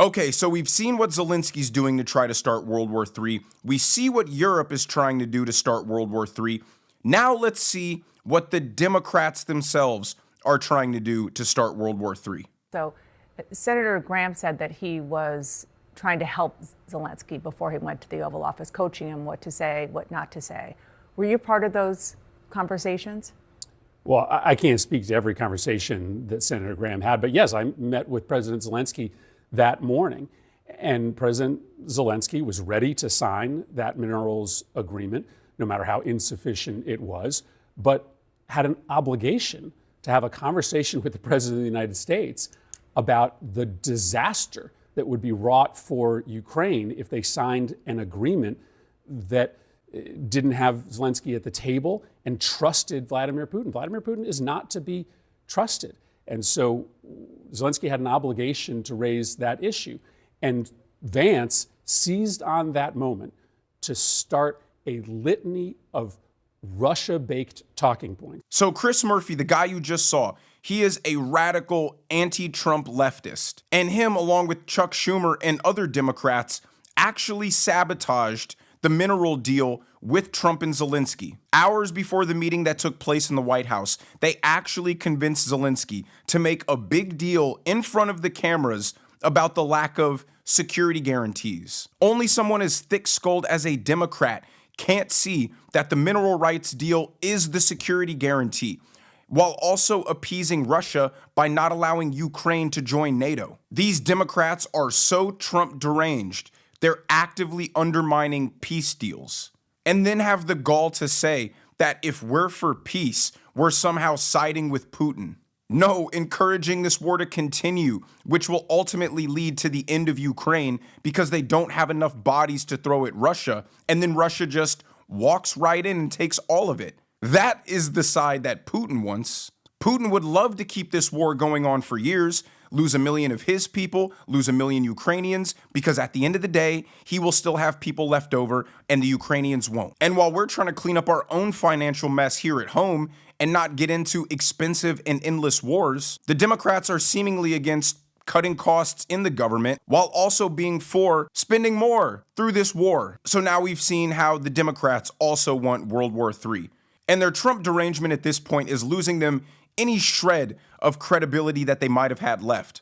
Okay, so we've seen what Zelensky's doing to try to start World War III. We see what Europe is trying to do to start World War III. Now let's see what the Democrats themselves are trying to do to start World War III. So Senator Graham said that he was trying to help Zelensky before he went to the Oval Office, coaching him what to say, what not to say. Were you part of those conversations? Well, I can't speak to every conversation that Senator Graham had, but yes, I met with President Zelensky that morning, and President Zelensky was ready to sign that minerals agreement, no matter how insufficient it was, but had an obligation to have a conversation with the President of the United States about the disaster that would be wrought for Ukraine if they signed an agreement that didn't have Zelensky at the table and trusted Vladimir Putin. Vladimir Putin is not to be trusted. And so Zelensky had an obligation to raise that issue. And Vance seized on that moment to start a litany of Russia-baked talking points. So Chris Murphy, the guy you just saw, he is a radical anti-Trump leftist. And him, along with Chuck Schumer and other Democrats, actually sabotaged the mineral deal with Trump and Zelensky. Hours before the meeting that took place in the White House, they actually convinced Zelensky to make a big deal in front of the cameras about the lack of security guarantees. Only someone as thick-skulled as a Democrat can't see that the mineral rights deal is the security guarantee, while also appeasing Russia by not allowing Ukraine to join NATO. These Democrats are so Trump deranged, they're actively undermining peace deals, and then have the gall to say that if we're for peace, we're somehow siding with Putin. No, encouraging this war to continue, which will ultimately lead to the end of Ukraine because they don't have enough bodies to throw at Russia, and then Russia just walks right in and takes all of it. That is the side that Putin wants. Putin would love to keep this war going on for years, lose 1 million of his people, lose 1 million Ukrainians, because at the end of the day, he will still have people left over and the Ukrainians won't. And while we're trying to clean up our own financial mess here at home and not get into expensive and endless wars, the Democrats are seemingly against cutting costs in the government while also being for spending more through this war. So now we've seen how the Democrats also want World War III. And their Trump derangement at this point is losing them any shred of credibility that they might have had left.